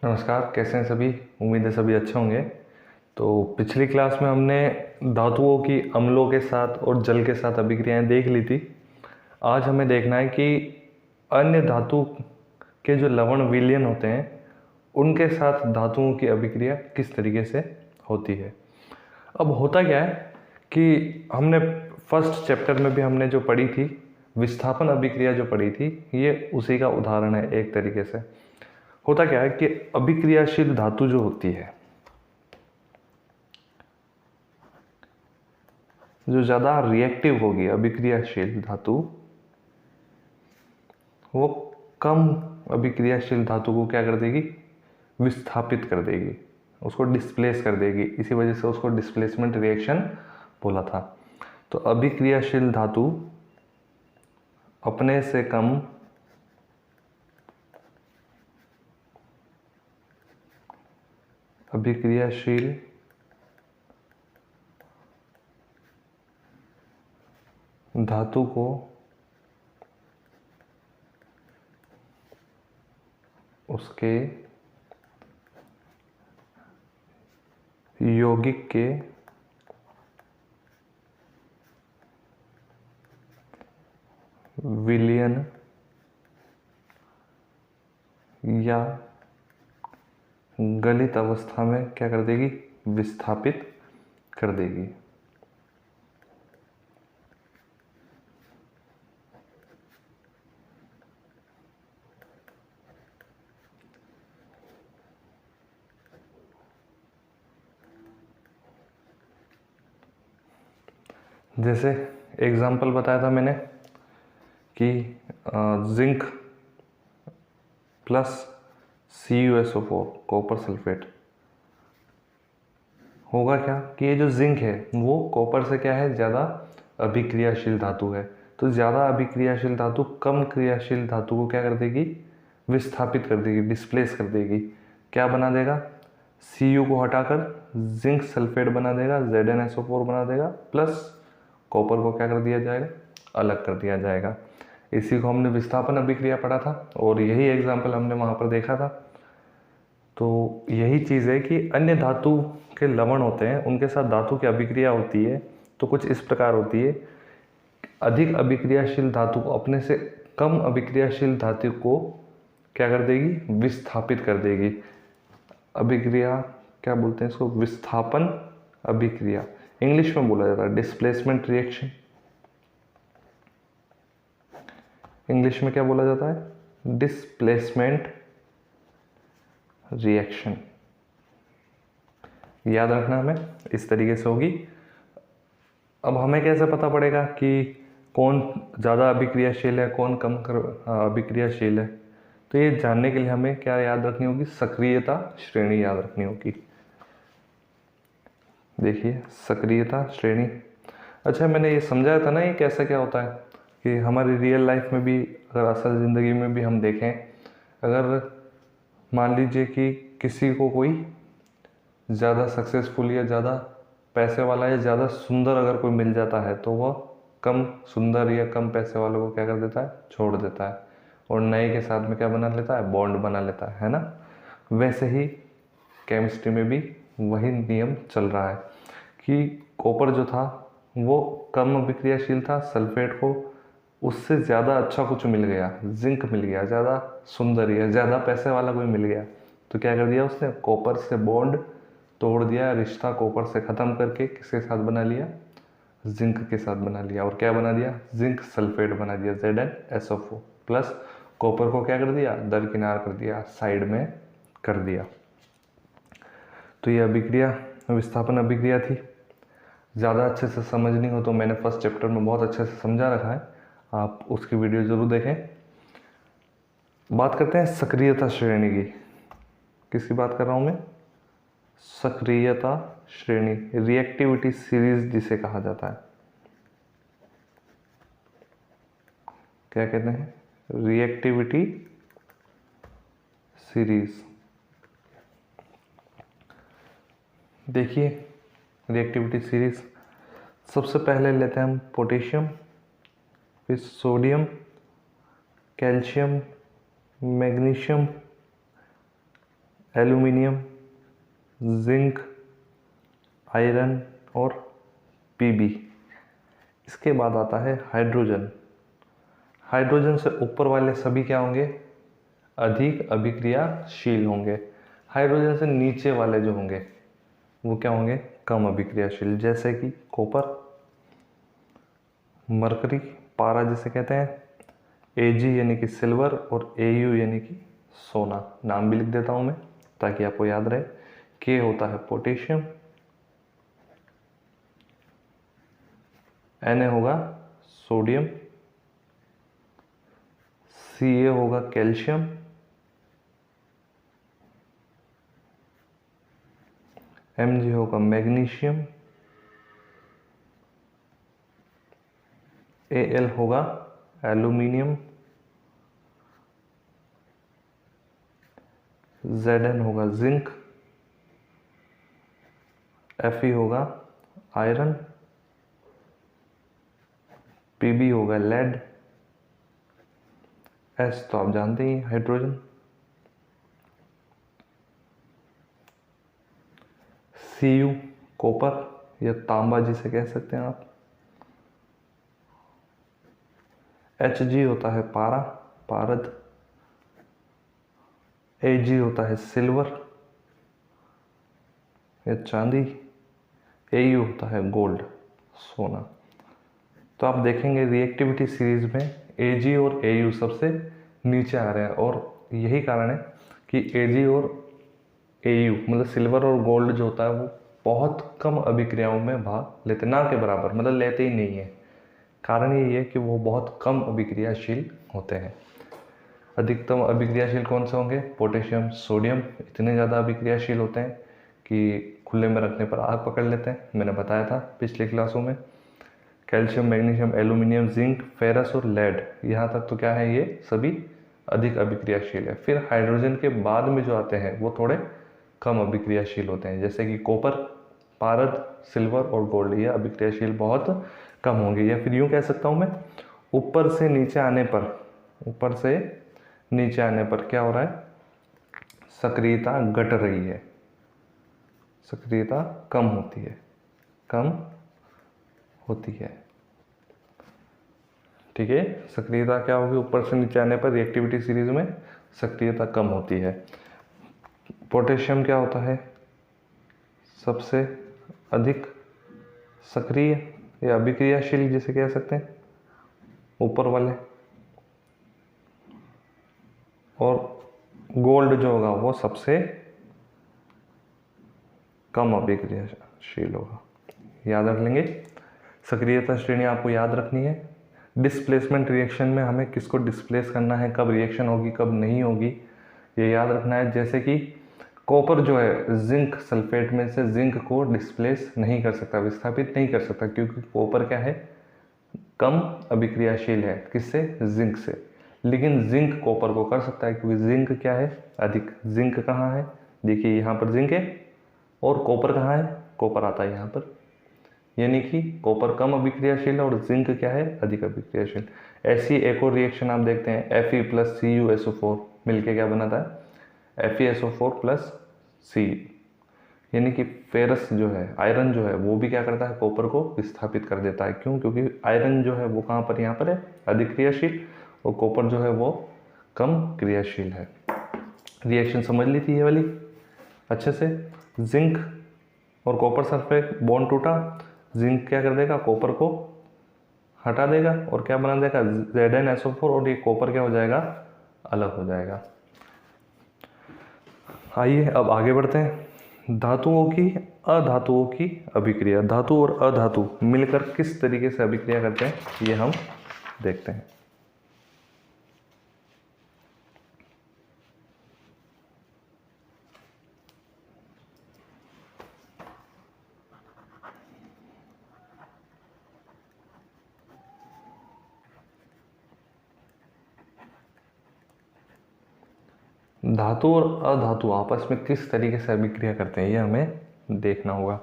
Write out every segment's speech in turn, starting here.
नमस्कार, कैसे हैं सभी। उम्मीद है सभी अच्छे होंगे। तो पिछली क्लास में हमने धातुओं की अम्लों के साथ और जल के साथ अभिक्रियाएं देख ली थी। आज हमें देखना है कि अन्य धातु के जो लवण विलयन होते हैं उनके साथ धातुओं की अभिक्रिया किस तरीके से होती है। अब होता क्या है कि हमने फर्स्ट चैप्टर में भी हमने जो पढ़ी थी विस्थापन अभिक्रिया जो पढ़ी थी, ये उसी का उदाहरण है एक तरीके से। होता क्या है कि अभिक्रियाशील धातु जो होती है, जो ज़्यादा रिएक्टिव होगी, अभिक्रियाशील धातु वो कम अभिक्रियाशील धातु को क्या कर देगी, विस्थापित कर देगी, उसको डिस्प्लेस कर देगी। इसी वजह से उसको डिस्प्लेसमेंट रिएक्शन बोला था। तो अभिक्रियाशील धातु अपने से कम अभिक्रियाशील धातु को उसके यौगिक के विलयन या गलित अवस्था में क्या कर देगी, विस्थापित कर देगी। जैसे एग्जाम्पल बताया था मैंने कि zinc plus CuSO4 copper sulphate होगा क्या कि ये जो जिंक है वो कॉपर से क्या है, ज़्यादा अभिक्रियाशील धातु है। तो ज़्यादा अभिक्रियाशील धातु कम क्रियाशील धातु को क्या कर देगी, विस्थापित कर देगी, डिस्प्लेस कर देगी। क्या बना देगा, Cu को हटाकर जिंक सल्फेट बना देगा, ZnSO4 बना देगा, प्लस कॉपर को क्या कर दिया जाएगा, अलग कर दिया जाएगा। इसी को हमने विस्थापन अभिक्रिया पढ़ा था और यही एग्जाम्पल हमने वहाँ पर देखा था। तो यही चीज़ है कि अन्य धातु के लवण होते हैं, उनके साथ धातु की अभिक्रिया होती है तो कुछ इस प्रकार होती है। अधिक अभिक्रियाशील धातु को अपने से कम अभिक्रियाशील धातु को क्या कर देगी, विस्थापित कर देगी। अभिक्रिया क्या बोलते हैं इसको, विस्थापन अभिक्रिया। इंग्लिश में बोला जाता है डिस्प्लेसमेंट रिएक्शन। इंग्लिश में क्या बोला जाता है, डिस्प्लेसमेंट रिएक्शन। याद रखना हमें, इस तरीके से होगी। अब हमें कैसे पता पड़ेगा कि कौन ज़्यादा अभिक्रियाशील है, कौन कम अभिक्रियाशील है। तो ये जानने के लिए हमें क्या याद रखनी होगी, सक्रियता श्रेणी याद रखनी होगी। देखिए सक्रियता श्रेणी। अच्छा, मैंने ये समझाया था ना ये कैसा क्या होता है कि हमारी रियल लाइफ में भी, अगर असल ज़िंदगी में भी हम देखें, अगर मान लीजिए कि किसी को कोई ज़्यादा सक्सेसफुल या ज़्यादा पैसे वाला या ज़्यादा सुंदर अगर कोई मिल जाता है तो वह कम सुंदर या कम पैसे वालों को क्या कर देता है, छोड़ देता है और नए के साथ में क्या बना लेता है, बॉन्ड बना लेता है ना। वैसे ही केमिस्ट्री में भी वही नियम चल रहा है कि कॉपर जो था वो कम अभिक्रियाशील था, सल्फेट को उससे ज़्यादा अच्छा कुछ मिल गया, जिंक मिल गया, ज़्यादा सुंदर या ज़्यादा पैसे वाला कोई मिल गया, तो क्या कर दिया उसने, कॉपर से बॉन्ड तोड़ दिया, रिश्ता कॉपर से ख़त्म करके किसके साथ बना लिया, जिंक के साथ बना लिया। और क्या बना दिया, जिंक सल्फेट बना दिया, ZnSO4 प्लस कॉपर को क्या कर दिया, दरकिनार कर दिया, साइड में कर दिया। तो ये अभिक्रिया विस्थापन अभिक्रिया थी। ज़्यादा अच्छे से समझनी हो तो मैंने फर्स्ट चैप्टर में बहुत अच्छे से समझा रखा है, आप उसकी वीडियो ज़रूर देखें। बात करते हैं सक्रियता श्रेणी की। किसकी बात कर रहा हूँ मैं, सक्रियता श्रेणी, रिएक्टिविटी सीरीज जिसे कहा जाता है। क्या कहते हैं, रिएक्टिविटी सीरीज। देखिए रिएक्टिविटी सीरीज, सबसे पहले लेते हैं हम पोटेशियम, फिर sodium, calcium, magnesium, aluminium, zinc, iron और पीबी। इसके बाद आता है हाइड्रोजन। हाइड्रोजन से ऊपर वाले सभी क्या होंगे, अधिक अभिक्रियाशील होंगे। हाइड्रोजन से नीचे वाले जो होंगे वो क्या होंगे, कम अभिक्रियाशील, जैसे कि कॉपर, मरकरी, पारा जिसे कहते हैं, एजी यानी कि सिल्वर और एयू यानी कि सोना। नाम भी लिख देता हूं मैं ताकि आपको याद रहे। के होता है पोटेशियम, Na होगा सोडियम, Ca होगा कैल्शियम, Mg होगा मैग्नीशियम, Al होगा एल्यूमिनियम, Zn होगा जिंक, Fe होगा आयरन, Pb होगा लेड, S तो आप जानते ही हाइड्रोजन, Cu कॉपर या तांबा जिसे कह सकते हैं आप, Hg होता है पारा, पारद, Ag होता है सिल्वर या चांदी, Au होता है गोल्ड, सोना। तो आप देखेंगे रिएक्टिविटी सीरीज में Ag और Au सबसे नीचे आ रहे हैं और यही कारण है कि Ag और Au मतलब सिल्वर और गोल्ड जो होता है वो बहुत कम अभिक्रियाओं में भाग लेते, ना के बराबर, मतलब लेते ही नहीं है। कारण ये है कि वो बहुत कम अभिक्रियाशील होते हैं। अधिकतम अभिक्रियाशील कौन से होंगे, पोटेशियम, सोडियम, इतने ज़्यादा अभिक्रियाशील होते हैं कि खुले में रखने पर आग पकड़ लेते हैं, मैंने बताया था पिछली क्लासों में। Calcium, magnesium, aluminium, zinc, ferrous और लेड, यहाँ तक तो क्या है, ये सभी अधिक अभिक्रियाशील है। फिर हाइड्रोजन के बाद में जो आते हैं वो थोड़े कम अभिक्रियाशील होते हैं, जैसे कि कॉपर, पारद, सिल्वर और गोल्ड, ये अभिक्रियाशील बहुत कम होंगे। या फिर यूँ कह सकता हूँ मैं, ऊपर से नीचे आने पर, ऊपर से नीचे आने पर क्या हो रहा है, सक्रियता घट रही है, सक्रियता कम होती है, कम होती है। ठीक है, सक्रियता क्या होगी, ऊपर से नीचे आने पर रिएक्टिविटी सीरीज में सक्रियता कम होती है। पोटेशियम क्या होता है, सबसे अधिक सक्रिय या अभिक्रियाशील जिसे कह सकते हैं, ऊपर वाले। और गोल्ड जो होगा वो सबसे कम अभिक्रियाशील होगा। याद रख लेंगे, सक्रियता श्रेणी आपको याद रखनी है। डिस्प्लेसमेंट रिएक्शन में हमें किसको डिस्प्लेस करना है, कब रिएक्शन होगी कब नहीं होगी, ये याद रखना है। जैसे कि कॉपर जो है जिंक सल्फेट में से जिंक को डिस्प्लेस नहीं कर सकता, विस्थापित नहीं कर सकता, क्योंकि कॉपर क्या है, कम अभिक्रियाशील है, किससे, जिंक से। लेकिन जिंक कॉपर को कर सकता है, क्योंकि जिंक क्या है, अधिक। जिंक कहाँ है, देखिए यहाँ पर जिंक है, और कॉपर कहाँ है, कॉपर आता है यहाँ पर। यानी कि कॉपर कम अभिक्रियाशील है और जिंक क्या है, अधिक अभिक्रियाशील। ऐसी एक और रिएक्शन आप देखते हैं, Fe प्लस CuSO4 मिलके क्या बनाता है, FeSO4 प्लस C, यानी कि फेरस जो है, आयरन जो है, वो भी क्या करता है, कॉपर को विस्थापित कर देता है। क्यों, क्योंकि आयरन जो है वो कहाँ पर, यहाँ पर है, अधिक क्रियाशील, और कॉपर जो है वो कम क्रियाशील है। रिएक्शन समझ ली थी ये वाली अच्छे से। जिंक और कॉपर सल्फेट बॉन्ड टूटा, जिंक क्या कर देगा, कॉपर को हटा देगा और क्या बना देगा, ZnSO4, और ये कॉपर क्या हो जाएगा, अलग हो जाएगा। आइए अब आगे बढ़ते हैं। धातुओं की अधातुओं की अभिक्रिया, धातु और अधातु मिलकर किस तरीके से अभिक्रिया करते हैं ये हम देखते हैं। धातु और अधातु आपस में किस तरीके से अभिक्रिया करते हैं ये हमें देखना होगा।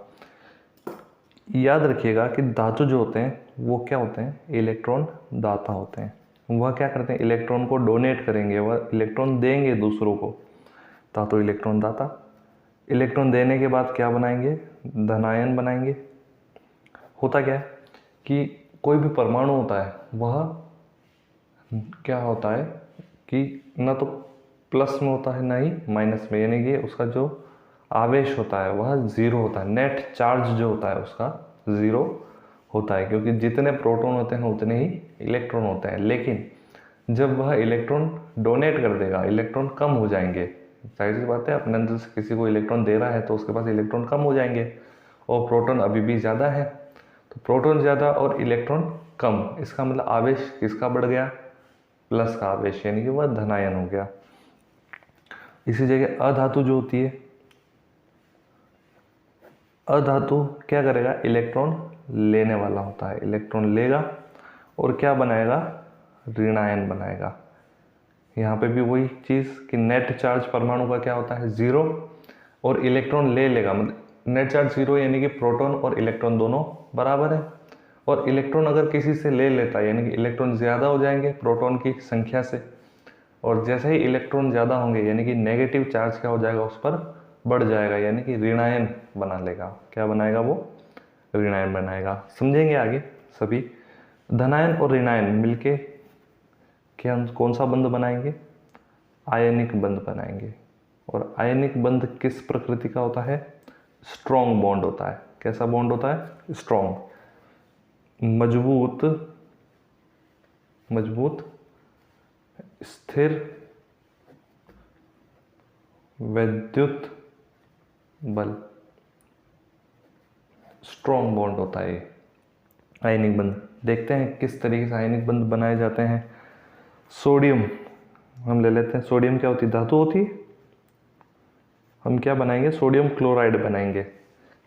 याद रखिएगा कि धातु जो होते हैं वो क्या होते हैं, इलेक्ट्रॉन दाता होते हैं। वह क्या करते हैं, इलेक्ट्रॉन को डोनेट करेंगे, वह इलेक्ट्रॉन देंगे दूसरों को। धातु इलेक्ट्रॉन दाता। इलेक्ट्रॉन देने के बाद क्या बनाएंगे, धनायन बनाएंगे। होता क्या है कि कोई भी परमाणु होता है वह क्या होता है कि ना तो प्लस में होता है ना ही माइनस में, यानी कि उसका जो आवेश होता है वह ज़ीरो होता है। नेट चार्ज जो होता है उसका ज़ीरो होता है, क्योंकि जितने प्रोटॉन होते हैं उतने ही इलेक्ट्रॉन होते हैं। लेकिन जब वह इलेक्ट्रॉन डोनेट कर देगा, इलेक्ट्रॉन कम हो जाएंगे। जाहिर सी बात है, अपने अंदर से किसी को इलेक्ट्रॉन दे रहा है तो उसके पास इलेक्ट्रॉन कम हो जाएंगे, और प्रोटॉन अभी भी ज़्यादा है। तो प्रोटॉन ज़्यादा और इलेक्ट्रॉन कम, इसका मतलब आवेश किसका बढ़ गया, प्लस का आवेश, यानी कि वह धनायन हो गया। इसी जगह अधातु जो होती है, अधातु क्या करेगा, इलेक्ट्रॉन लेने वाला होता है। इलेक्ट्रॉन लेगा और क्या बनाएगा, ऋणायन बनाएगा। यहाँ पे भी वही चीज़ कि नेट चार्ज परमाणु का क्या होता है, ज़ीरो, और इलेक्ट्रॉन ले लेगा, मतलब नेट चार्ज ज़ीरो, यानी कि प्रोटॉन और इलेक्ट्रॉन दोनों बराबर है। और इलेक्ट्रॉन अगर किसी से ले लेता है यानी कि इलेक्ट्रॉन ज़्यादा हो जाएंगे प्रोटॉन की संख्या से, और जैसे ही इलेक्ट्रॉन ज़्यादा होंगे यानी कि नेगेटिव चार्ज क्या हो जाएगा, उस पर बढ़ जाएगा, यानी कि ऋणायन बना लेगा। क्या बनाएगा वो, ऋणायन बनाएगा। समझेंगे आगे सभी। धनायन और ऋणायन मिलके क्या कौन सा बंध बनाएंगे, आयनिक बंध बनाएंगे। और आयनिक बंध किस प्रकृति का होता है, स्ट्रॉन्ग बॉन्ड होता है। कैसा बॉन्ड होता है, स्ट्रॉन्ग, मजबूत, मजबूत, स्थिर, विद्युत बल, स्ट्रॉन्ग बॉन्ड होता है ये आयनिक बंध। देखते हैं किस तरीके से आयनिक बंध बनाए जाते हैं। सोडियम हम ले लेते हैं। सोडियम क्या होती है, धातु होती है। हम क्या बनाएंगे, सोडियम क्लोराइड बनाएंगे।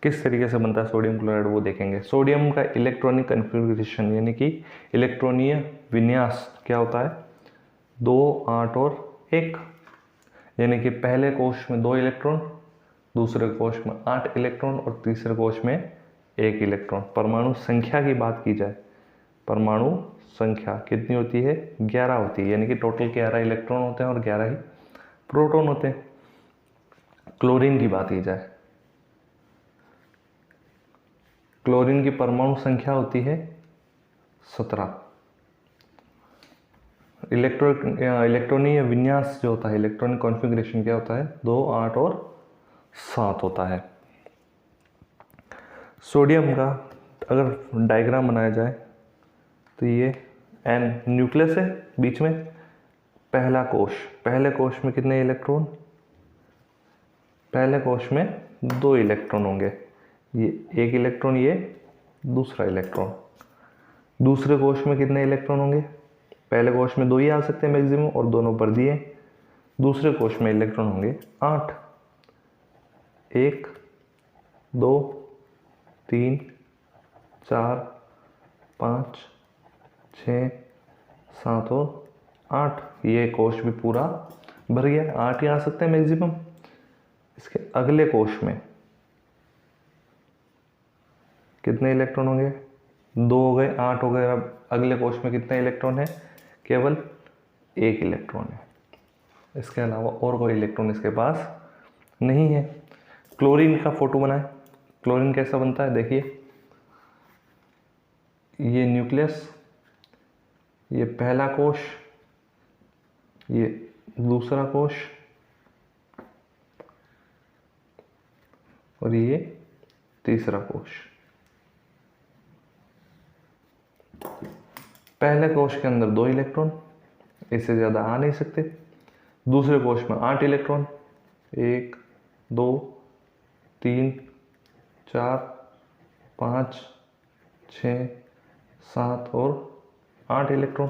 किस तरीके से बनता है सोडियम क्लोराइड वो देखेंगे। सोडियम का इलेक्ट्रॉनिक कन्फिग्रेशन यानी कि इलेक्ट्रॉनीय विन्यास क्या होता है, 2, 8 और 1, यानी कि पहले कोश में 2 इलेक्ट्रॉन, दूसरे कोश में 8 इलेक्ट्रॉन और तीसरे कोश में 1 इलेक्ट्रॉन। परमाणु संख्या की बात की जाए, परमाणु संख्या कितनी होती है, 11 होती है, यानी कि टोटल 11 इलेक्ट्रॉन होते हैं और 11 ही प्रोटॉन होते हैं। क्लोरीन की बात की जाए, क्लोरीन की परमाणु संख्या होती है 17। इलेक्ट्रॉनीय विन्यास जो होता है, इलेक्ट्रॉनिक कॉन्फ़िगरेशन क्या होता है, 2, 8 और 7 होता है। सोडियम का अगर डायग्राम बनाया जाए तो ये एन न्यूक्लियस है, बीच में पहला कोश, पहले कोश में कितने इलेक्ट्रॉन, पहले कोश में 2 इलेक्ट्रॉन होंगे, ये 1 इलेक्ट्रॉन, ये दूसरा इलेक्ट्रॉन। दूसरे कोश में कितने इलेक्ट्रॉन होंगे, पहले कोश में 2 ही आ सकते हैं मैक्सिमम और दोनों पर दिए। दूसरे कोश में इलेक्ट्रॉन होंगे 8, 1, 2, 3, 4, 5, 6, 7 और 8। ये कोश भी पूरा भर गया, 8 ही आ सकते हैं मैक्सिमम। इसके अगले कोश में कितने इलेक्ट्रॉन होंगे, 2 हो गए, 8 हो गए। अब अगले कोश में कितने इलेक्ट्रॉन है, केवल 1 इलेक्ट्रॉन है। इसके अलावा और कोई इलेक्ट्रॉन इसके पास नहीं है। क्लोरीन का फोटो बनाए। क्लोरीन कैसा बनता है, देखिए, ये न्यूक्लियस, ये पहला कोश, ये दूसरा कोश और ये तीसरा कोश। पहले कोश के अंदर 2 इलेक्ट्रॉन, इससे ज़्यादा आ नहीं सकते। दूसरे कोश में 8 इलेक्ट्रॉन, 1, 2, 3, 4, 5, 6, 7 और 8 इलेक्ट्रॉन।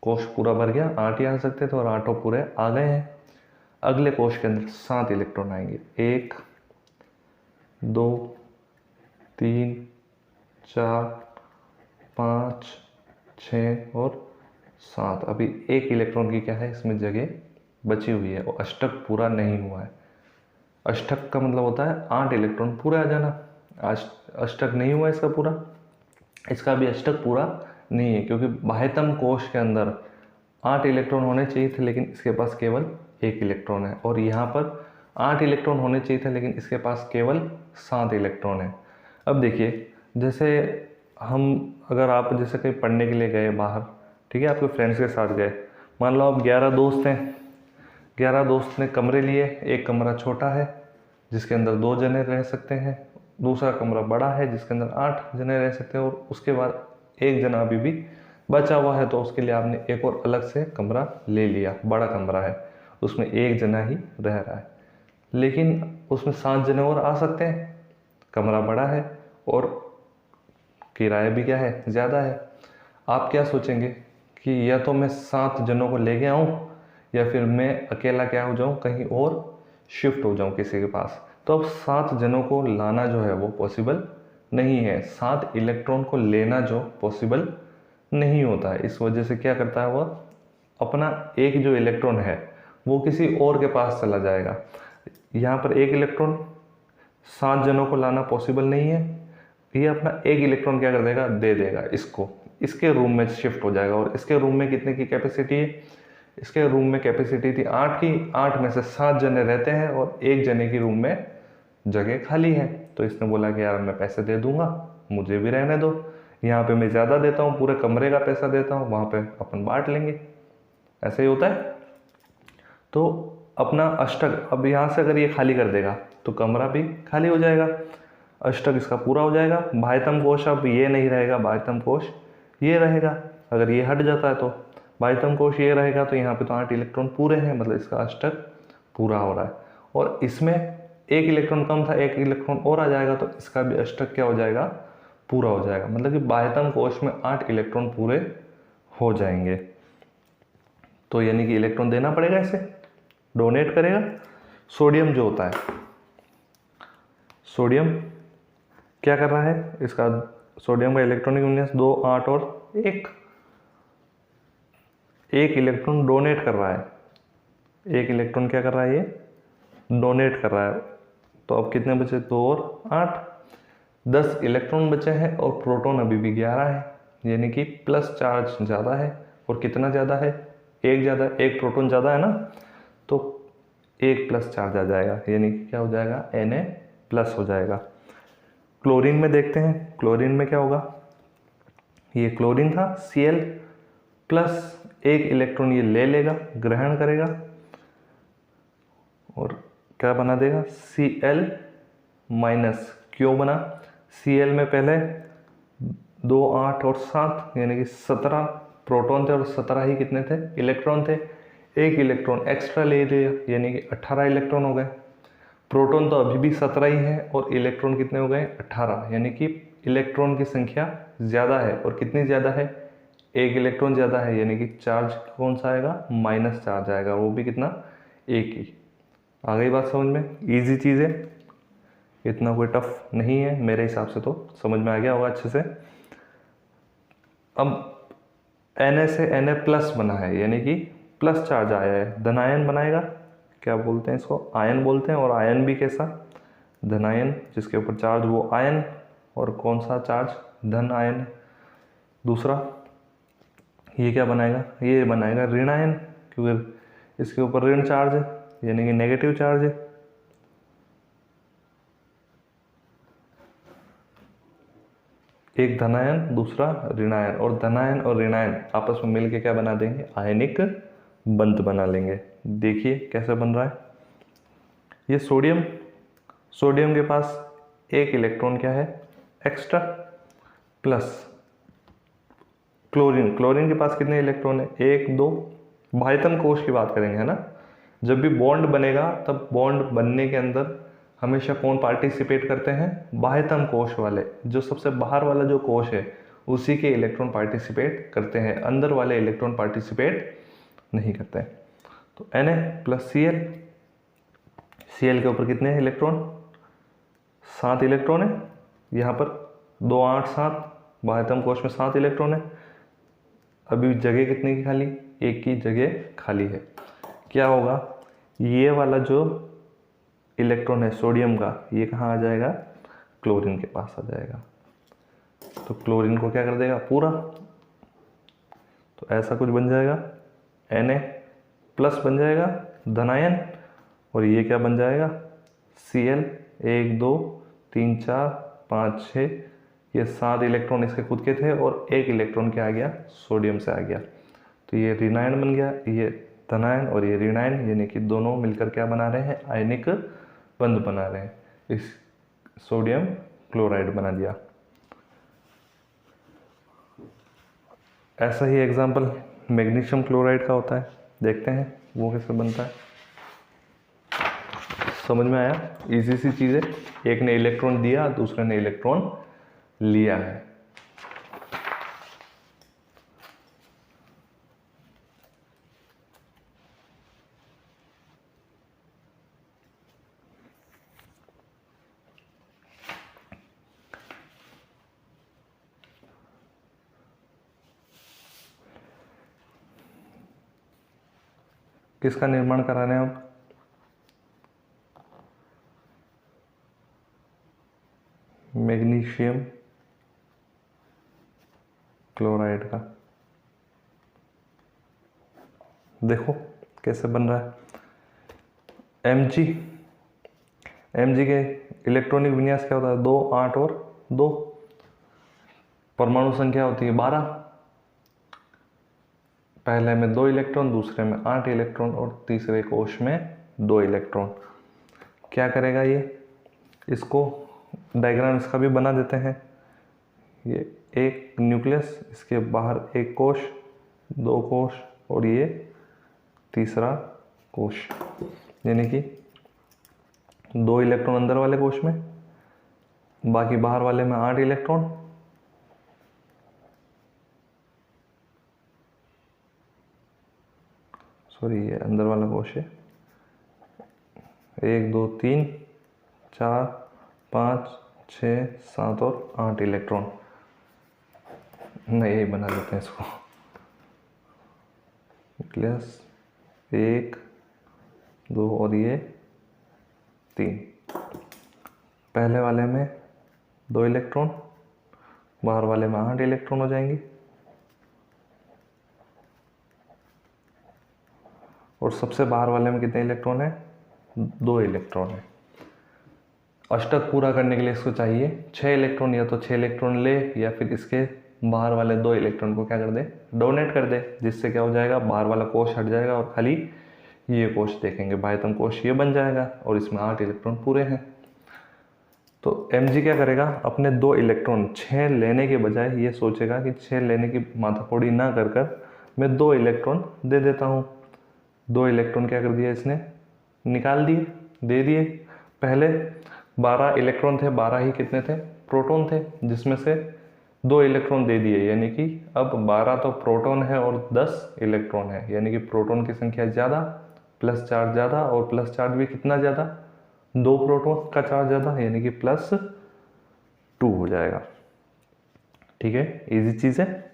कोश पूरा भर गया, 8 ही आ सकते थे और 8 पूरे आ गए हैं। अगले कोश के अंदर 7 इलेक्ट्रॉन आएंगे, 1, 2, 3, 4, 5, 6 और 7। अभी 1 इलेक्ट्रॉन की क्या है इसमें जगह बची हुई है और अष्टक पूरा नहीं हुआ है। अष्टक का मतलब होता है 8 इलेक्ट्रॉन पूरा आ जाना। अष्टक नहीं हुआ इसका पूरा, इसका भी अष्टक पूरा नहीं है, क्योंकि बाह्यतम कोश के अंदर 8 इलेक्ट्रॉन होने चाहिए थे, लेकिन इसके पास केवल 1 इलेक्ट्रॉन है, और यहाँ पर 8 इलेक्ट्रॉन होने चाहिए थे, लेकिन इसके पास केवल 7 इलेक्ट्रॉन है। अब देखिए, जैसे हम अगर आप जैसे कहीं पढ़ने के लिए गए बाहर, ठीक है, आपके फ्रेंड्स के साथ गए, मान लो आप 11 दोस्त हैं, 11 दोस्त ने कमरे लिए। एक कमरा छोटा है जिसके अंदर 2 जने रह सकते हैं, दूसरा कमरा बड़ा है जिसके अंदर 8 जने रह सकते हैं, और उसके बाद एक जना अभी भी बचा हुआ है, तो उसके लिए आपने एक और अलग से कमरा ले लिया, बड़ा कमरा है, उसमें एक जना ही रह रहा है, लेकिन उसमें 7 जने और आ सकते हैं, कमरा बड़ा है और किराया भी क्या है, ज़्यादा है। आप क्या सोचेंगे कि या तो मैं 7 जनों को लेके आऊँ, या फिर मैं अकेला क्या हो जाऊँ, कहीं और शिफ्ट हो जाऊँ किसी के पास। तो अब 7 जनों को लाना जो है वो पॉसिबल नहीं है, 7 इलेक्ट्रॉन को लेना जो पॉसिबल नहीं होता है। इस वजह से क्या करता है वह, अपना एक जो इलेक्ट्रॉन है वो किसी और के पास चला जाएगा। यहाँ पर 1 इलेक्ट्रॉन 7 जनों को लाना पॉसिबल नहीं है, ये अपना 1 इलेक्ट्रॉन क्या कर देगा, दे देगा इसको, इसके रूम में शिफ्ट हो जाएगा। और इसके रूम में कितने की कैपेसिटी है, इसके रूम में कैपेसिटी थी 8 की, 8 में से 7 जने रहते हैं और 1 जने की रूम में जगह खाली है। तो इसने बोला कि यार मैं पैसे दे दूंगा, मुझे भी रहने दो, यहाँ पे मैं ज़्यादा देता हूँ, पूरे कमरे का पैसा देता हूँ, वहाँ पे अपन बांट लेंगे। ऐसे ही होता है। तो अपना अष्टक अब यहाँ से अगर ये खाली कर देगा तो कमरा भी खाली हो जाएगा, अष्टक इसका पूरा हो जाएगा। बाह्यतम कोश अब ये नहीं रहेगा, बाह्यतम कोश ये रहेगा। अगर ये हट जाता है तो बाह्यतम कोश ये रहेगा, तो यहाँ पे तो 8 इलेक्ट्रॉन पूरे हैं, मतलब इसका अष्टक पूरा हो रहा है। और इसमें 1 इलेक्ट्रॉन कम था, 1 इलेक्ट्रॉन और आ जाएगा तो इसका भी अष्टक क्या हो जाएगा, पूरा हो जाएगा। मतलब कि बाह्यतम कोश में 8 इलेक्ट्रॉन पूरे हो जाएंगे। तो यानी कि इलेक्ट्रॉन देना पड़ेगा, इसे डोनेट करेगा। सोडियम जो होता है, सोडियम क्या कर रहा है, इसका सोडियम का इलेक्ट्रॉनिक यूनियस 2, 8 और 1, 1 इलेक्ट्रॉन डोनेट कर रहा है। 1 इलेक्ट्रॉन क्या कर रहा है, ये डोनेट कर रहा है। तो अब कितने बचे, 2 और 8, 10 इलेक्ट्रॉन बचे हैं, और प्रोटॉन अभी भी 11 है, यानी कि प्लस चार्ज ज़्यादा है। और कितना ज़्यादा है, 1 ज़्यादा, 1 प्रोटॉन ज़्यादा है ना, तो 1 प्लस चार्ज आ जाएगा, यानी कि क्या हो जाएगा, Na+ हो जाएगा। क्लोरीन में देखते हैं, क्लोरीन में क्या होगा, ये क्लोरीन था, Cl प्लस 1 इलेक्ट्रॉन ये ले लेगा, ग्रहण करेगा, और क्या बना देगा, Cl-। क्यों बना, Cl में पहले 2, 8 और 7 यानी कि 17 प्रोटॉन थे, और 17 ही कितने थे, इलेक्ट्रॉन थे। 1 इलेक्ट्रॉन एक्स्ट्रा ले लिया, यानी कि 18 इलेक्ट्रॉन हो गए। प्रोटॉन तो अभी भी 17 ही है, और इलेक्ट्रॉन कितने हो गए, 18, यानी कि इलेक्ट्रॉन की संख्या ज़्यादा है। और कितनी ज़्यादा है, 1 इलेक्ट्रॉन ज़्यादा है, यानी कि चार्ज कौन सा आएगा, माइनस चार्ज आएगा, वो भी कितना, 1 ही। आ गई बात समझ में, ईजी चीज़ है, इतना कोई टफ नहीं है, मेरे हिसाब से तो समझ में आ गया होगा अच्छे से। अब Na से Na+ बना है, यानी कि प्लस चार्ज आया है, धनायन बनाएगा, क्या बोलते हैं इसको, आयन बोलते हैं। और आयन भी कैसा, धनायन, जिसके ऊपर चार्ज वो आयन, और कौन सा चार्ज, धन आयन। दूसरा ये क्या बनाएगा, ये बनाएगा ऋण आयन, क्योंकि इसके ऊपर ऋण चार्ज है, यानी कि नेगेटिव चार्ज है। एक धनायन, दूसरा ऋणायन, और धनायन और ऋणायन आपस में मिलके क्या बना देंगे, आयनिक बंध बना लेंगे। देखिए कैसे बन रहा है। ये सोडियम, सोडियम के पास 1 इलेक्ट्रॉन क्या है, एक्स्ट्रा, प्लस क्लोरीन, क्लोरीन के पास कितने इलेक्ट्रॉन है, 1, 2। बाह्यतम कोश की बात करेंगे, है ना, जब भी बॉन्ड बनेगा तब बॉन्ड बनने के अंदर हमेशा कौन पार्टिसिपेट करते हैं, बाह्यतम कोश वाले, जो सबसे बाहर वाला जो कोश है उसी के इलेक्ट्रॉन पार्टिसिपेट करते हैं, अंदर वाले इलेक्ट्रॉन पार्टिसिपेट नहीं करते हैं। तो Na+Cl, Cl के ऊपर कितने इलेक्ट्रॉन, 7 इलेक्ट्रॉन है, यहाँ पर 2, 8, 7, बाह्यतम कोश में 7 इलेक्ट्रॉन है। अभी जगह कितने की खाली, 1 की जगह खाली है। क्या होगा, ये वाला जो इलेक्ट्रॉन है सोडियम का, ये कहाँ आ जाएगा, क्लोरीन के पास आ जाएगा। तो क्लोरीन को क्या कर देगा, पूरा। तो ऐसा कुछ बन जाएगा, Na+ बन जाएगा, धनायन, और ये क्या बन जाएगा Cl, 1 2 3 4 5 6, ये 7 इलेक्ट्रॉन इसके खुद के थे और 1 इलेक्ट्रॉन क्या आ गया सोडियम से आ गया, तो ये ऋणायन बन गया, ये धनायन और ये ऋणायन, यानी कि दोनों मिलकर क्या बना रहे हैं आयनिक बंध बना रहे हैं, इस सोडियम क्लोराइड बना दिया। ऐसा ही एग्जाम्पल मैग्नीशियम क्लोराइड का होता है, देखते हैं वो कैसे बनता है। समझ में आया, इजी सी चीज़ है, एक ने इलेक्ट्रॉन दिया दूसरे ने इलेक्ट्रॉन लिया है। किसका निर्माण करा रहे हैं अब, मैग्नीशियम क्लोराइड का। देखो कैसे बन रहा है। Mg के इलेक्ट्रॉनिक विन्यास क्या होता है 2 8 और 2, परमाणु संख्या होती है 12, पहले में 2 इलेक्ट्रॉन, दूसरे में 8 इलेक्ट्रॉन और तीसरे कोश में 2 इलेक्ट्रॉन। क्या करेगा ये, इसको डायग्राम इसका भी बना देते हैं। ये एक न्यूक्लियस, इसके बाहर एक कोश, 2 कोश और ये तीसरा कोश, यानी कि 2 इलेक्ट्रॉन अंदर वाले कोश में, बाकी बाहर वाले में 8 इलेक्ट्रॉन, सॉरी ये अंदर वाला कोश है, 1 2 3 4 5 6 7 और 8 इलेक्ट्रॉन। नहीं यही बना देते हैं इसको, न्यूक्लियस 1 2 और ये 3, पहले वाले में 2 इलेक्ट्रॉन, बाहर वाले में 8 इलेक्ट्रॉन हो जाएंगे, और सबसे बाहर वाले में कितने इलेक्ट्रॉन है 2 इलेक्ट्रॉन है। अष्टक पूरा करने के लिए इसको चाहिए 6 इलेक्ट्रॉन, या तो 6 इलेक्ट्रॉन ले या फिर इसके बाहर वाले 2 इलेक्ट्रॉन को क्या कर दे डोनेट कर दे, जिससे क्या हो जाएगा बाहर वाला कोश हट जाएगा और खाली ये कोश देखेंगे, बाह्यतम कोश ये बन जाएगा और इसमें 8 इलेक्ट्रॉन पूरे हैं। तो Mg क्या करेगा, अपने 2 इलेक्ट्रॉन 6 लेने के बजाय ये सोचेगा कि 6 लेने की माथापौड़ी ना कर कर मैं 2 इलेक्ट्रॉन दे देता हूँ। 2 इलेक्ट्रॉन क्या कर दिया इसने निकाल दिए, दे दिए। पहले 12 इलेक्ट्रॉन थे, 12 ही कितने थे प्रोटॉन थे, जिसमें से 2 इलेक्ट्रॉन दे दिए, यानी कि अब 12 तो प्रोटॉन है और 10 इलेक्ट्रॉन है, यानी कि प्रोटॉन की संख्या ज़्यादा, प्लस चार्ज ज़्यादा, और प्लस चार्ज भी कितना ज़्यादा 2 प्रोटॉन का चार्ज ज़्यादा, यानी कि +2 हो जाएगा। ठीक है, इजी चीज़ है।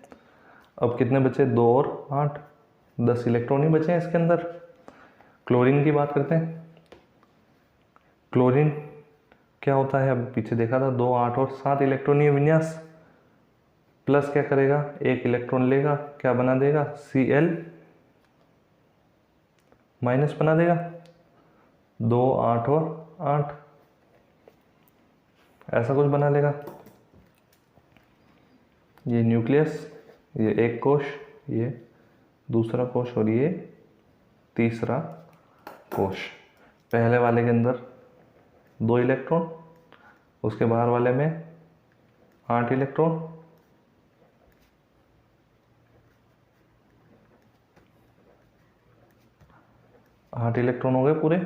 अब कितने बचे 2 और 8, 10 इलेक्ट्रॉन ही बचे हैं इसके अंदर। क्लोरीन की बात करते हैं। क्लोरीन क्या होता है, अब पीछे देखा था 2 8 और 7 इलेक्ट्रॉनीय विन्यास, प्लस क्या करेगा 1 इलेक्ट्रॉन लेगा, क्या बना देगा Cl माइनस बना देगा, 2 8 और 8 ऐसा कुछ बना लेगा। ये न्यूक्लियस, ये एक कोश, ये दूसरा कोश और ये तीसरा कोश। पहले वाले के अंदर 2 इलेक्ट्रॉन, उसके बाहर वाले में 8 इलेक्ट्रॉन, आठ इलेक्ट्रॉन हो गए पूरे।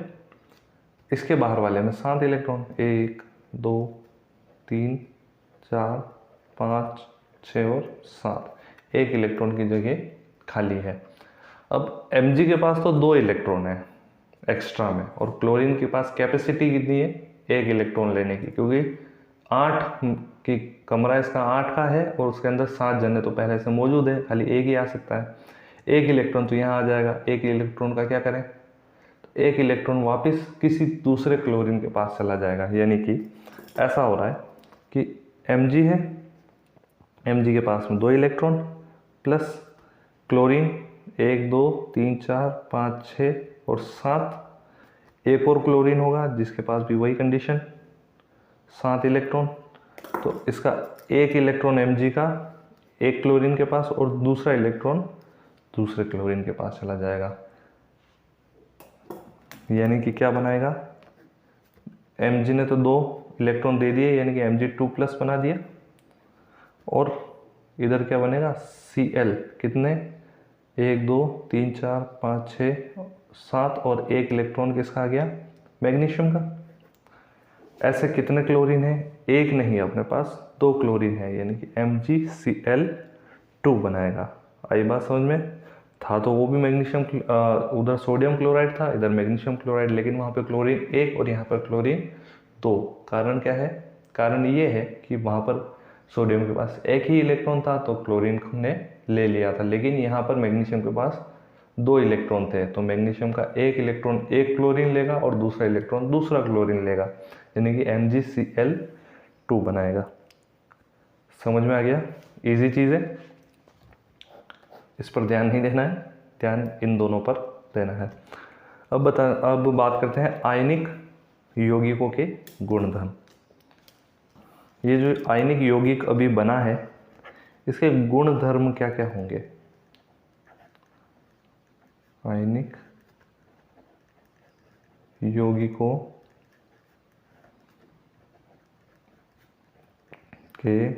इसके बाहर वाले में 7 इलेक्ट्रॉन, 1 2 3 4 5 6 और 7, 1 इलेक्ट्रॉन की जगह खाली है। अब Mg के पास तो 2 इलेक्ट्रॉन है एक्स्ट्रा में, और क्लोरीन के पास कैपेसिटी कितनी है 1 इलेक्ट्रॉन लेने की, क्योंकि 8 की कमरा इसका 8 का है और उसके अंदर 7 जने तो पहले से मौजूद है, खाली 1 ही आ सकता है। 1 इलेक्ट्रॉन तो यहाँ आ जाएगा, 1 इलेक्ट्रॉन का क्या करें, तो 1 इलेक्ट्रॉन वापस किसी दूसरे क्लोरीन के पास चला जाएगा, यानी कि ऐसा हो रहा है कि Mg है, Mg के पास में 2 इलेक्ट्रॉन प्लस क्लोरीन 1 2 3 4 5 6 और साथ एक और क्लोरीन होगा जिसके पास भी वही कंडीशन, 7 इलेक्ट्रॉन। तो इसका एक इलेक्ट्रॉन Mg का एक क्लोरीन के पास और दूसरा इलेक्ट्रॉन दूसरे क्लोरीन के पास चला जाएगा, यानी कि क्या बनाएगा, Mg ने तो 2 इलेक्ट्रॉन दे दिए यानी कि Mg2+ बना दिया, और इधर क्या बनेगा Cl, कितने, 1 2 3 4 5 6 7 और एक इलेक्ट्रॉन किसका आ गया, मैग्नीशियम का। ऐसे कितने क्लोरीन है, एक नहीं है अपने पास, 2 क्लोरीन है, यानी कि MgCl2 बनाएगा। आई बात समझ में, था तो वो भी मैग्नीशियम, उधर सोडियम क्लोराइड था, इधर मैग्नीशियम क्लोराइड, लेकिन वहाँ पे क्लोरीन 1 और यहाँ पर क्लोरीन 2। कारण क्या है, कारण ये है कि वहाँ पर सोडियम के पास एक ही इलेक्ट्रॉन था तो क्लोरीन ने ले लिया था, लेकिन यहाँ पर मैग्नीशियम के पास 2 इलेक्ट्रॉन थे, तो मैग्नीशियम का एक इलेक्ट्रॉन एक क्लोरीन लेगा और दूसरा इलेक्ट्रॉन दूसरा क्लोरीन लेगा, यानी कि MgCl2 बनाएगा। समझ में आ गया, इजी चीज़ है, इस पर ध्यान नहीं देना है, ध्यान इन दोनों पर देना है। अब बात करते हैं आयनिक यौगिकों के गुणधर्म। ये जो आयनिक यौगिक अभी बना है इसके गुणधर्म क्या क्या होंगे। आयनिक यौगिकों के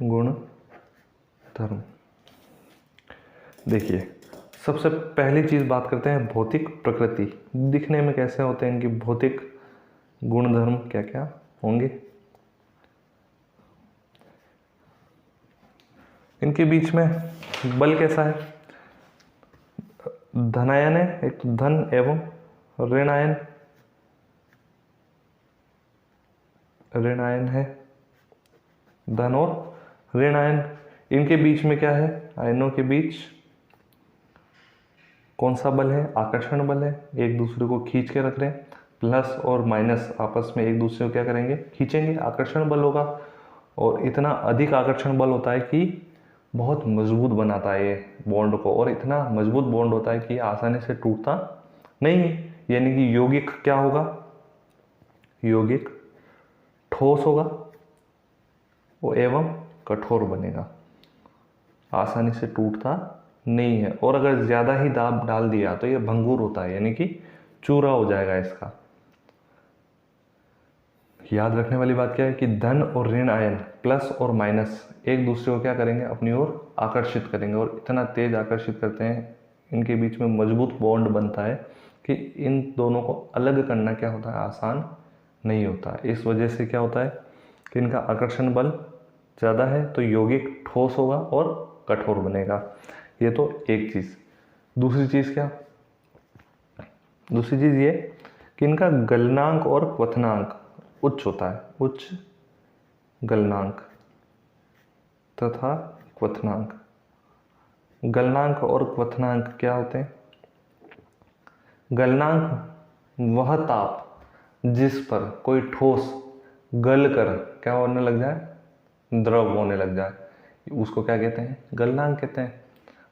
गुणधर्म, देखिए सबसे पहली चीज़ बात करते हैं भौतिक प्रकृति, दिखने में कैसे होते हैं इनकी भौतिक गुणधर्म क्या क्या होंगे। इनके बीच में बल कैसा है, धनायन है, एक तो धन एवं ऋणायन, ऋणायन है, धन और ऋणायन। इनके बीच में क्या है, आयनों के बीच कौन सा बल है, आकर्षण बल है, एक दूसरे को खींच के रख रहे हैं, प्लस और माइनस आपस में एक दूसरे को क्या करेंगे, खींचेंगे, आकर्षण बल होगा। और इतना अधिक आकर्षण बल होता है कि बहुत मजबूत बनाता है ये बॉन्ड को, और इतना मजबूत बॉन्ड होता है कि आसानी से टूटता नहीं है, यानी कि यौगिक क्या होगा, यौगिक ठोस होगा वो एवं कठोर बनेगा, आसानी से टूटता नहीं है, और अगर ज़्यादा ही दाब डाल दिया तो ये भंगुर होता है, यानी कि चूरा हो जाएगा इसका। याद रखने वाली बात क्या है कि धन और ऋण आयन, प्लस और माइनस, एक दूसरे को क्या करेंगे, अपनी ओर आकर्षित करेंगे, और इतना तेज आकर्षित करते हैं, इनके बीच में मजबूत बॉन्ड बनता है कि इन दोनों को अलग करना क्या होता है, आसान नहीं होता। इस वजह से क्या होता है कि इनका आकर्षण बल ज़्यादा है तो यौगिक ठोस होगा और कठोर बनेगा। ये तो एक चीज़। दूसरी चीज़ क्या, दूसरी चीज़ ये कि इनका गलनांक और क्वथनांक उच्च होता है, उच्च गलनांक तथा क्वथनांक। गलनांक और क्वथनांक क्या होते हैं, गलनांक वह ताप जिस पर कोई ठोस गल कर क्या होने लग जाए, द्रव होने लग जाए, उसको क्या कहते हैं, गलनांक कहते हैं।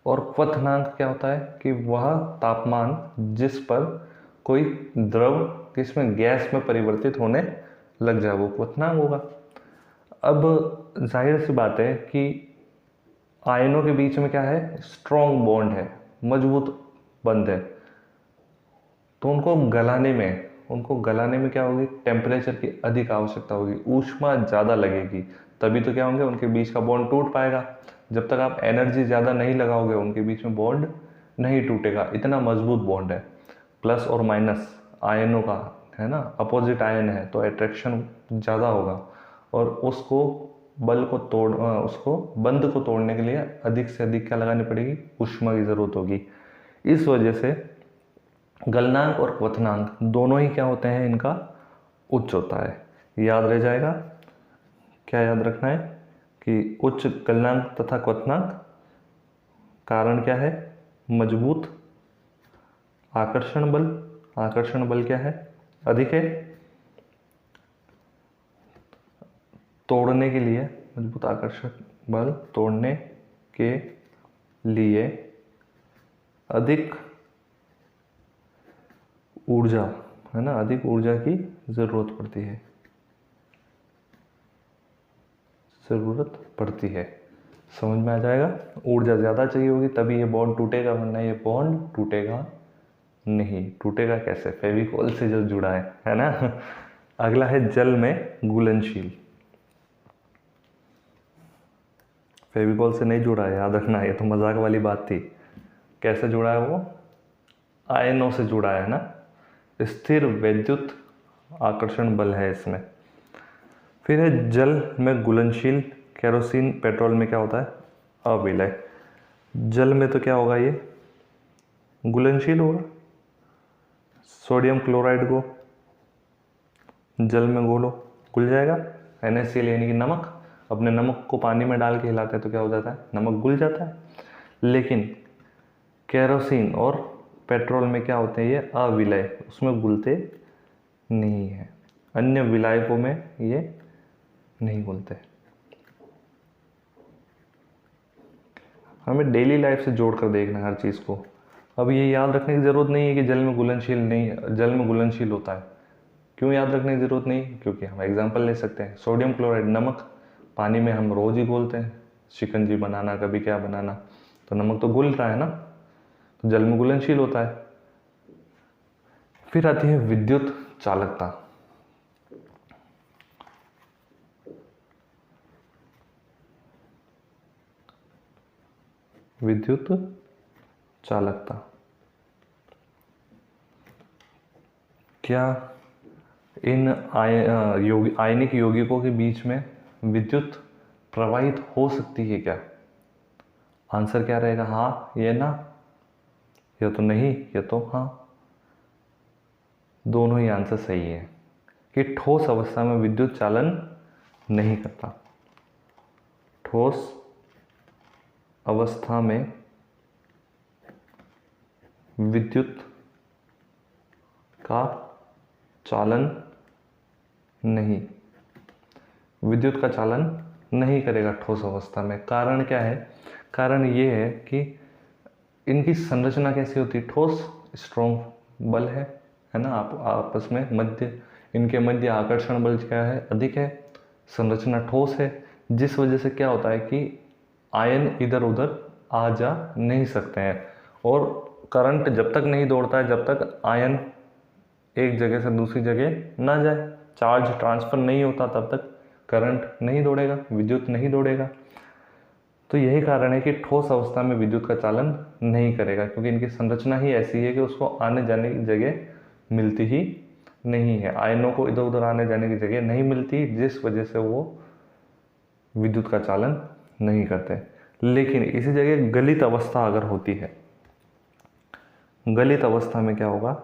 और क्वथनांक क्या होता है कि वह तापमान जिस पर कोई द्रव किसमें, गैस में परिवर्तित होने लग जाए, वो क्वथनांक होगा। अब जाहिर सी बात है कि आयनों के बीच में क्या है, स्ट्रॉन्ग बॉन्ड है, मजबूत बंध है, तो उनको गलाने में क्या होगी, टेम्परेचर की अधिक आवश्यकता होगी, ऊष्मा ज़्यादा लगेगी, तभी तो क्या होंगे, उनके बीच का बॉन्ड टूट पाएगा। जब तक आप एनर्जी ज़्यादा नहीं लगाओगे उनके बीच में बॉन्ड नहीं टूटेगा, इतना मजबूत बॉन्ड है। प्लस और माइनस आयनों का है ना, अपोजिट आयन है तो अट्रैक्शन ज़्यादा होगा, और उसको उसको बंध को तोड़ने के लिए अधिक से अधिक क्या लगानी पड़ेगी, ऊष्मा की ज़रूरत होगी। इस वजह से गलनांक और क्वथनांक दोनों ही क्या होते हैं, इनका उच्च होता है। याद रह जाएगा, क्या याद रखना है कि उच्च गलनांक तथा क्वथनांक, कारण क्या है, मजबूत आकर्षण बल, आकर्षण बल क्या है, अधिक है, तोड़ने के लिए, मजबूत आकर्षण बल तोड़ने के लिए अधिक ऊर्जा, है ना, अधिक ऊर्जा की ज़रूरत पड़ती है। समझ में आ जाएगा। ऊर्जा ज़्यादा चाहिए होगी तभी ये बॉन्ड टूटेगा, वरना ये बॉन्ड टूटेगा नहीं। टूटेगा कैसे? फेविकोल से जो जुड़ा है ना। अगला है जल में घुलनशील। फेविकोल से नहीं जुड़ा है, याद रखना, ये तो मजाक वाली बात थी। कैसे जुड़ा है वो? आयनों से जुड़ा है ना। स्थिर विद्युत आकर्षण बल है इसमें। फिर है जल में घुलनशील। केरोसिन, पेट्रोल में क्या होता है? अविलय। जल में तो क्या होगा? ये घुलनशील होगा। सोडियम क्लोराइड को जल में घोलो, घुल जाएगा। NaCl यानी कि नमक। अपने नमक को पानी में डाल के हिलाते हैं तो क्या हो जाता है? नमक घुल जाता है। लेकिन केरोसिन और पेट्रोल में क्या होते हैं? ये अविलय, उसमें घुलते नहीं है। अन्य विलायकों में ये नहीं घुलते। हमें डेली लाइफ से जोड़ कर देखना है हर चीज़ को। अब ये याद रखने की ज़रूरत नहीं है कि जल में घुलनशील होता है। क्यों याद रखने की ज़रूरत नहीं? क्योंकि हम एग्जांपल ले सकते हैं। सोडियम क्लोराइड, नमक, पानी में हम रोज़ ही घोलते हैं, शिकंजी बनाना, कभी क्या बनाना, तो नमक तो घुल रहा है ना, तो जल में घुलनशील होता है। फिर आती है विद्युत चालकता। विद्युत चालकता क्या इन आयनिक यौगिकों के बीच में विद्युत प्रवाहित हो सकती है क्या? आंसर क्या रहेगा? हाँ, ये ना, या तो नहीं, या तो हाँ। दोनों ही आंसर सही है कि ठोस अवस्था में विद्युत चालन नहीं करता। ठोस अवस्था में विद्युत का चालन नहीं, विद्युत का चालन नहीं करेगा ठोस अवस्था में। कारण क्या है? कारण ये है कि इनकी संरचना कैसी होती है? ठोस, स्ट्रॉन्ग बल है ना, आप आपस में इनके मध्य आकर्षण बल क्या है? अधिक है। संरचना ठोस है, जिस वजह से क्या होता है कि आयन इधर उधर आ जा नहीं सकते हैं। और करंट जब तक नहीं दौड़ता है, जब तक आयन एक जगह से दूसरी जगह ना जाए, चार्ज ट्रांसफर नहीं होता, तब तक करंट नहीं दौड़ेगा, विद्युत नहीं दौड़ेगा। तो यही कारण है कि ठोस अवस्था में विद्युत का चालन नहीं करेगा, क्योंकि इनकी संरचना ही ऐसी है कि उसको आने जाने की जगह मिलती ही नहीं है। आयनों को इधर उधर आने जाने की जगह नहीं मिलती, जिस वजह से वो विद्युत का चालन नहीं करते। लेकिन इसी जगह गलित अवस्था अगर होती है, गलित अवस्था में क्या होगा?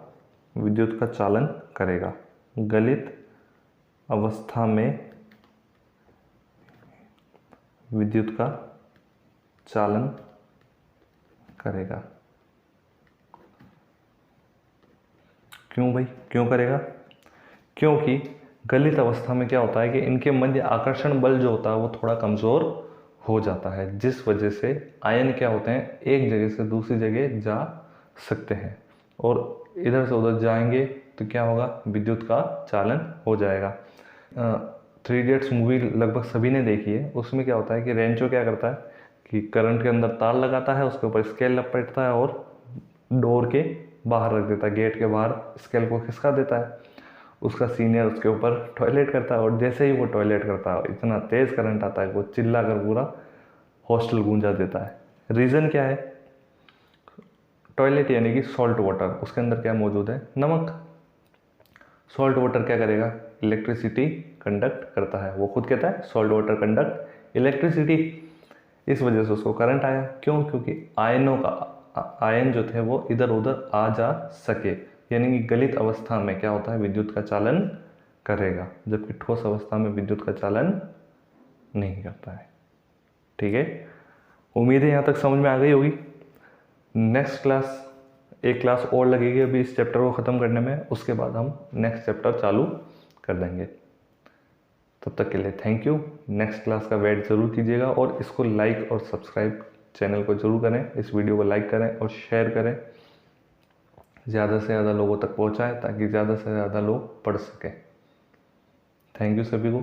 विद्युत का चालन करेगा। गलित अवस्था में विद्युत का चालन करेगा। क्यों भाई, क्यों करेगा? क्योंकि गलित अवस्था में क्या होता है कि इनके मध्य आकर्षण बल जो होता है वो थोड़ा कमज़ोर हो जाता है, जिस वजह से आयन क्या होते हैं? एक जगह से दूसरी जगह जा सकते हैं, और इधर से उधर जाएंगे तो क्या होगा? विद्युत का चालन हो जाएगा। 3 इडियट्स मूवी लगभग सभी ने देखी है। उसमें क्या होता है कि रेंचो क्या करता है कि करंट के अंदर तार लगाता है, उसके ऊपर स्केल लपेटता है और डोर के बाहर रख देता है, गेट के बाहर स्केल को खिसका देता है। उसका सीनियर उसके ऊपर टॉयलेट करता है, और जैसे ही वो टॉयलेट करता है इतना तेज़ करंट आता है वो चिल्ला कर पूरा हॉस्टल गूंजा देता है। रीज़न क्या है? टॉयलेट यानी कि सॉल्ट वाटर, उसके अंदर क्या मौजूद है? नमक। सॉल्ट वाटर क्या करेगा? इलेक्ट्रिसिटी कंडक्ट करता है। वो खुद कहता है सॉल्ट वाटर कंडक्ट इलेक्ट्रिसिटी। इस वजह से उसको करंट आया। क्यों? क्योंकि आयन जो थे वो इधर उधर आ जा सके। यानी कि गलित अवस्था में क्या होता है? विद्युत का चालन करेगा, जबकि ठोस अवस्था में विद्युत का चालन नहीं करता है। ठीक है, उम्मीद है यहाँ तक समझ में आ गई होगी। नेक्स्ट क्लास, एक क्लास और लगेगी अभी इस चैप्टर को ख़त्म करने में, उसके बाद हम नेक्स्ट चैप्टर चालू कर देंगे। तब तक के लिए थैंक यू। नेक्स्ट क्लास का वेट ज़रूर कीजिएगा, और इसको लाइक और सब्सक्राइब चैनल को ज़रूर करें, इस वीडियो को लाइक करें और शेयर करें। ज़्यादा से ज़्यादा लोगों तक पहुँचाएँ ताकि ज़्यादा से ज़्यादा लोग पढ़ सकें। थैंक यू सभी को।